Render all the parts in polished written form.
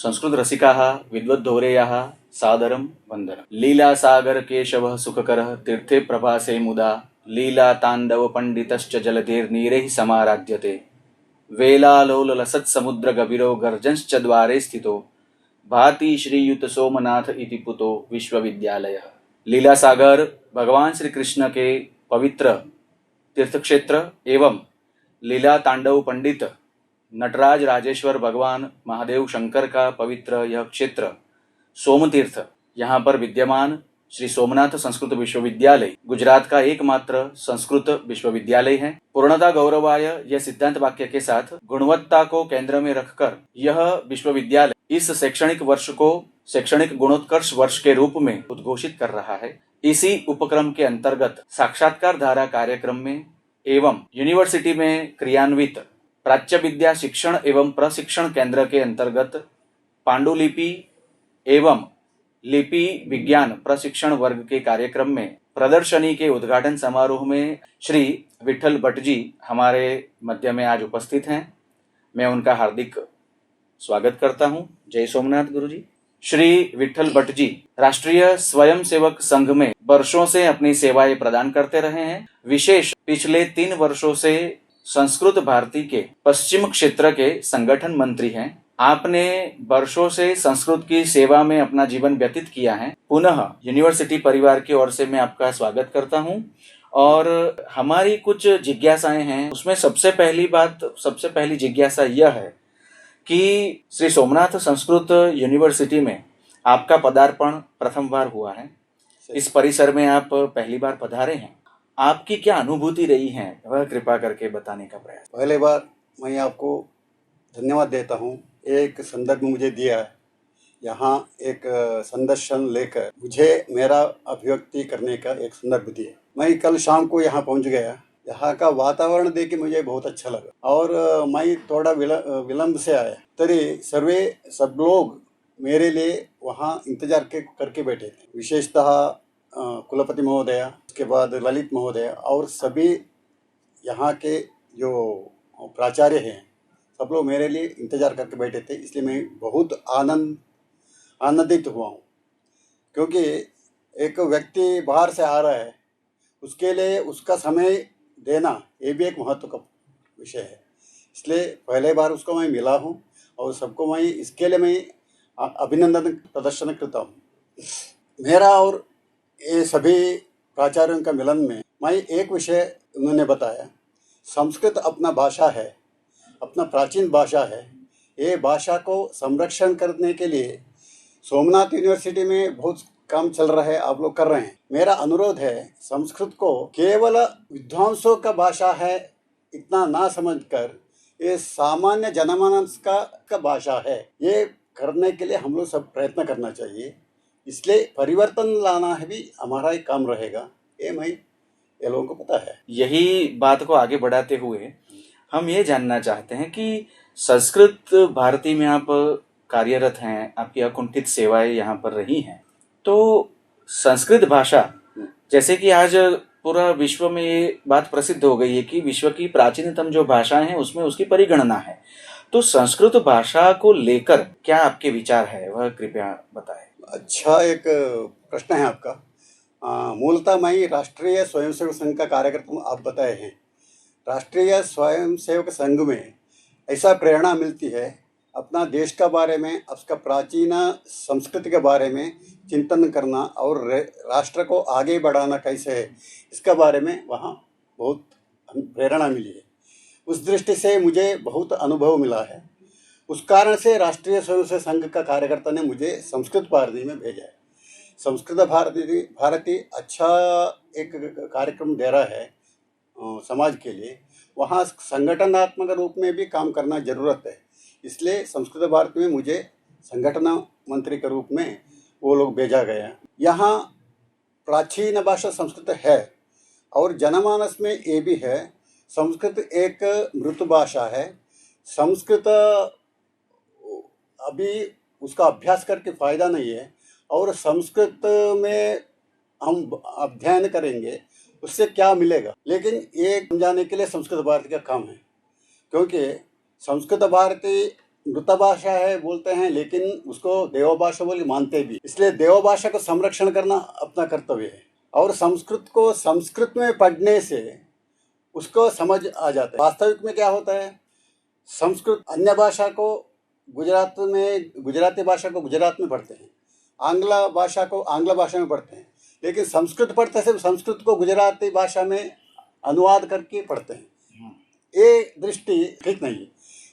संस्कृत रसिकाः विद्वद्धौरेयाः सादरं वन्दनम्। लीलासागर केशवः सुखकरः तीर्थे प्रभासे मुदा लीला तांडव पंडितश्च जलधेर्नीरैः समाराध्यते। वेलालोलसत्समुद्र गभीरो गर्जंश्च द्वारे स्थितो भाति श्रीयुत सोमनाथ इति पुतो विश्वविद्यालयः। लीलासागर भगवान श्री कृष्ण के पवित्र तीर्थक्षेत्र एवं लीला तांडव पंडित नटराज राजेश्वर भगवान महादेव शंकर का पवित्र यह क्षेत्र सोमतीर्थ, यहाँ पर विद्यमान श्री सोमनाथ संस्कृत विश्वविद्यालय गुजरात का एकमात्र संस्कृत विश्वविद्यालय है। पूर्णता गौरवाय यह सिद्धांत वाक्य के साथ गुणवत्ता को केंद्र में रखकर यह विश्वविद्यालय इस शैक्षणिक वर्ष को शैक्षणिक गुणोत्कर्ष वर्ष के रूप में उद्घोषित कर रहा है। इसी उपक्रम के अंतर्गत साक्षात्कार धारा कार्यक्रम में एवं यूनिवर्सिटी में क्रियान्वित प्राच्य विद्या शिक्षण एवं प्रशिक्षण केंद्र के अंतर्गत पांडुलिपि एवं लिपि विज्ञान प्रशिक्षण वर्ग के कार्यक्रम में प्रदर्शनी के उद्घाटन समारोह में श्री विठल भट्ट जी हमारे मध्य में आज उपस्थित हैं। मैं उनका हार्दिक स्वागत करता हूं। जय सोमनाथ गुरु जी। श्री विठल भट्ट जी राष्ट्रीय स्वयंसेवक संघ में वर्षों से अपनी सेवाएं प्रदान करते रहे हैं। विशेष पिछले 3 वर्षों से संस्कृत भारती के पश्चिम क्षेत्र के संगठन मंत्री हैं। आपने वर्षों से संस्कृत की सेवा में अपना जीवन व्यतीत किया है। पुनः यूनिवर्सिटी परिवार की ओर से मैं आपका स्वागत करता हूं और हमारी कुछ जिज्ञासाएं हैं। उसमें सबसे पहली जिज्ञासा यह है कि श्री सोमनाथ संस्कृत यूनिवर्सिटी में आपका पदार्पण प्रथम बार हुआ है। इस परिसर में आप पहली बार पधारे हैं। आपकी क्या अनुभूति रही है, वह कृपा करके बताने का प्रयास। पहले बार मैं आपको धन्यवाद देता हूँ। एक संदर्भ मुझे दिया, यहाँ एक संदर्शन लेकर मुझे मेरा अभिव्यक्ति करने का एक संदर्भ दिया। मैं कल शाम को यहाँ पहुँच गया। यहाँ का वातावरण देख के मुझे बहुत अच्छा लगा और मैं थोड़ा विलंब से आया, तरी सब लोग मेरे लिए वहाँ इंतजार करके बैठे थे। विशेषतः कुलपति महोदय, उसके बाद ललित महोदय और सभी यहाँ के जो प्राचार्य हैं, सब लोग मेरे लिए इंतजार करके बैठे थे। इसलिए मैं बहुत आनंदित हुआ हूँ, क्योंकि एक व्यक्ति बाहर से आ रहा है, उसके लिए उसका समय देना ये भी एक महत्व का विषय है। इसलिए पहले बार उसको मैं मिला हूँ और सबको मैं इसके लिए मैं अभिनंदन प्रदर्शन करता हूँ। मेरा और ये सभी प्राचार्यों का मिलन में मैं एक विषय उन्होंने बताया, संस्कृत अपना भाषा है, अपना प्राचीन भाषा है। ये भाषा को संरक्षण करने के लिए सोमनाथ यूनिवर्सिटी में बहुत काम चल रहा है, आप लोग कर रहे हैं। मेरा अनुरोध है, संस्कृत को केवल विद्वांसों का भाषा है इतना ना समझकर ये सामान्य जनमानस का भाषा है, ये करने के लिए हम लोग सब प्रयत्न करना चाहिए। इसलिए परिवर्तन लाना है भी हमारा एक काम रहेगा, ये लोगों को पता है। यही बात को आगे बढ़ाते हुए हम ये जानना चाहते हैं कि संस्कृत भारती में आप कार्यरत हैं, आपकी अकुंठित सेवाएं यहाँ पर रही हैं, तो संस्कृत भाषा, जैसे कि आज पूरा विश्व में ये बात प्रसिद्ध हो गई है कि विश्व की प्राचीनतम जो भाषाएं हैं उसमें उसकी परिगणना है, तो संस्कृत भाषा को लेकर क्या आपके विचार है, वह कृपया बताएं। अच्छा एक प्रश्न है आपका। मूलतः मैं राष्ट्रीय स्वयंसेवक संघ का कार्यकर्ता, आप बताए हैं। राष्ट्रीय स्वयंसेवक संघ में ऐसा प्रेरणा मिलती है अपना देश का बारे में, उसका प्राचीन संस्कृति के बारे में चिंतन करना और राष्ट्र को आगे बढ़ाना कैसे है, इसका बारे में वहाँ बहुत प्रेरणा मिली है। उस दृष्टि से मुझे बहुत अनुभव मिला है। उस कारण से राष्ट्रीय स्वयंसेवक संघ का कार्यकर्ता ने मुझे संस्कृत भारती में भेजा है। संस्कृत भारती अच्छा एक कार्यक्रम दे रहा है समाज के लिए। वहाँ संगठनात्मक रूप में भी काम करना जरूरत है। इसलिए संस्कृत भारती में मुझे संगठन मंत्री के रूप में वो लोग भेजा गया। यहाँ प्राचीन भाषा संस्कृत है और जनमानस में ये भी है, संस्कृत एक मृत भाषा है। संस्कृत अभी उसका अभ्यास करके फ़ायदा नहीं है, और संस्कृत में हम अध्ययन करेंगे उससे क्या मिलेगा, लेकिन ये समझाने के लिए संस्कृत भारती का काम है। क्योंकि संस्कृत भारती मृतभाषा है बोलते हैं, लेकिन उसको देवभाषा बोली मानते भी। इसलिए देवभाषा को संरक्षण करना अपना कर्तव्य है। और संस्कृत को संस्कृत में पढ़ने से उसको समझ आ जाता है। वास्तविक में क्या होता है, संस्कृत अन्य भाषा को गुजरात में गुजराती भाषा को गुजरात में पढ़ते हैं, आंग्ल भाषा को आंग्ल भाषा में पढ़ते हैं, लेकिन संस्कृत पढ़ते से संस्कृत को गुजराती भाषा में अनुवाद करके पढ़ते हैं। ये दृष्टि ठीक नहीं।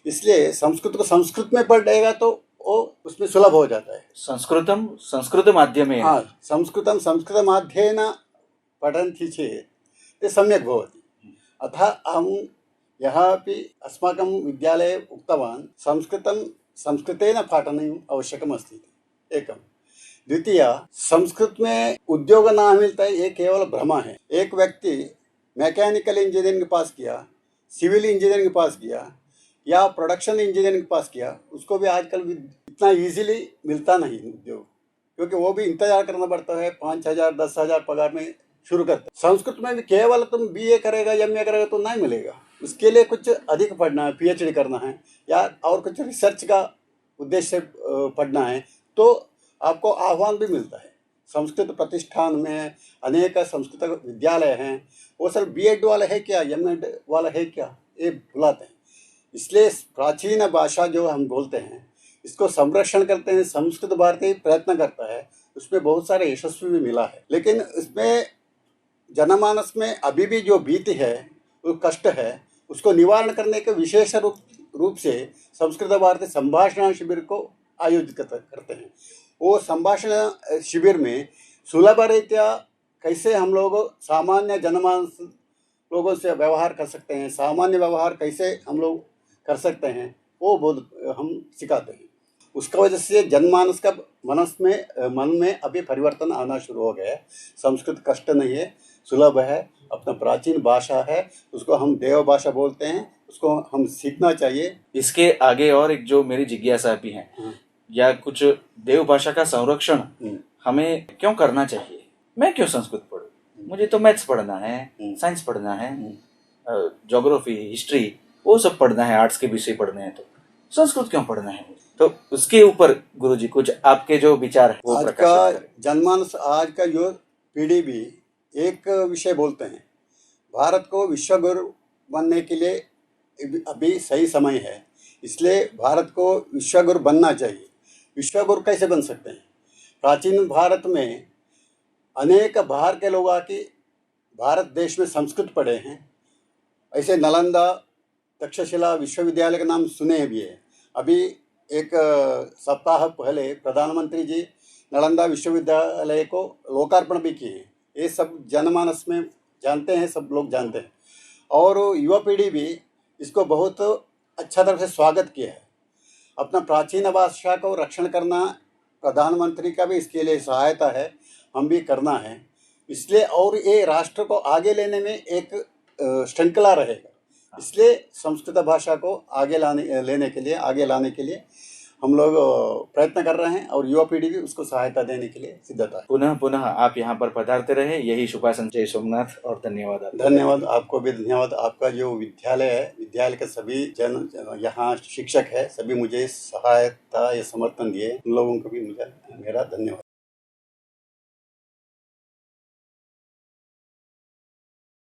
इसलिए संस्कृत को संस्कृत में पढ़ेगा तो वो उसमें सुलभ हो जाता है। संस्कृतम संस्कृत माध्यमेन। हाँ, संस्कृतं संस्कृत माध्यमेन पठन्ति चेत् ते सम्यक् भवति। अतः अहं यः अपि अस्माकं विद्यालये उक्तवान्, संस्कृतं संस्कृतेन पाठनीयम् आवश्यकम् अस्ति एकम्। द्वितीय, संस्कृत में उद्योग ना मिलता है ये केवल भ्रम है। एक व्यक्ति मैकेनिकल इंजीनियरिंग पास किया, सिविल इंजीनियरिंग पास किया या प्रोडक्शन इंजीनियरिंग पास किया, उसको भी आजकल इतना इजीली मिलता नहीं उद्योग, क्योंकि वो भी इंतजार करना पड़ता है। 5,000 10,000 पगार में शुरू करते। संस्कृत में भी केवल तुम बीए करेगा एमए करेगा तो नहीं मिलेगा, उसके लिए कुछ अधिक पढ़ना है, पीएचडी करना है या और कुछ रिसर्च का उद्देश्य से पढ़ना है तो आपको आह्वान भी मिलता है। संस्कृत प्रतिष्ठान में अनेक संस्कृत विद्यालय हैं, वो सब बीएड वाला है क्या, एमएड वाला है क्या, ये भुलाते हैं। इसलिए प्राचीन भाषा जो हम बोलते हैं इसको संरक्षण करते हैं। संस्कृत भारती प्रयत्न करता है, उसमें बहुत सारे यशस्वी भी मिला है, लेकिन इसमें जनमानस में अभी भी जो भीति है, वो कष्ट है, उसको निवारण करने के विशेष रूप से संस्कृत भारती संभाषण शिविर को आयोजित करते हैं। वो संभाषण शिविर में सुलभ रीत्या कैसे हम लोग सामान्य जनमानस लोगों से व्यवहार कर सकते हैं, सामान्य व्यवहार कैसे हम लोग कर सकते हैं, वो बोध हम सिखाते हैं। उसका वजह से जनमानस का मन में अभी परिवर्तन आना शुरू हो गया है। संस्कृत कष्ट नहीं है, सुलभ है, अपना प्राचीन भाषा है, उसको हम देव भाषा बोलते हैं, उसको हम सीखना चाहिए। इसके आगे और एक जो मेरी जिज्ञासा भी है, या कुछ देव भाषा का संरक्षण हमें क्यों करना चाहिए? मैं क्यों संस्कृत पढ़ूं? मुझे तो मैथ्स पढ़ना है, साइंस पढ़ना है, ज्योग्राफी, हिस्ट्री, वो सब पढ़ना है, आर्ट्स के विषय पढ़ने हैं, तो संस्कृत क्यों पढ़ना है? तो उसके ऊपर गुरुजी कुछ आपके जो विचार है वो आज का जनमानस, आज का युवा पीढ़ी भी एक विषय बोलते हैं, भारत को विश्वगुरु बनने के लिए अभी सही समय है, इसलिए भारत को विश्वगुरु बनना चाहिए। विश्वगुरु कैसे बन सकते हैं? प्राचीन भारत में अनेक बाहर के लोग आके भारत देश में संस्कृत पढ़े हैं। ऐसे नालंदा तक्षशिला विश्वविद्यालय का नाम सुने भी है। अभी एक सप्ताह पहले प्रधानमंत्री जी नालंदा विश्वविद्यालय को लोकार्पण भी किए हैं। ये सब जनमानस में जानते हैं, सब लोग जानते हैं, और युवा पीढ़ी भी इसको बहुत अच्छा तरह से स्वागत किया है। अपना प्राचीन भाषा को रक्षण करना प्रधानमंत्री का भी इसके लिए सहायता है, हम भी करना है इसलिए, और ये राष्ट्र को आगे लेने में एक श्रृंखला रहेगा। इसलिए संस्कृत भाषा को आगे आगे लाने के लिए हम लोग प्रयत्न कर रहे हैं, और युवा पीढ़ी भी उसको सहायता देने के लिए सिद्धता है। पुनः पुनः आप यहाँ पर पधारते रहे, यही शुभाशंचय सोमनाथ, और धन्यवाद। धन्यवाद, आपको भी धन्यवाद। आपका जो विद्यालय है, विद्यालय के सभी यहाँ शिक्षक है, सभी मुझे सहायता या समर्थन दिए, उन लोगों को भी मेरा धन्यवाद।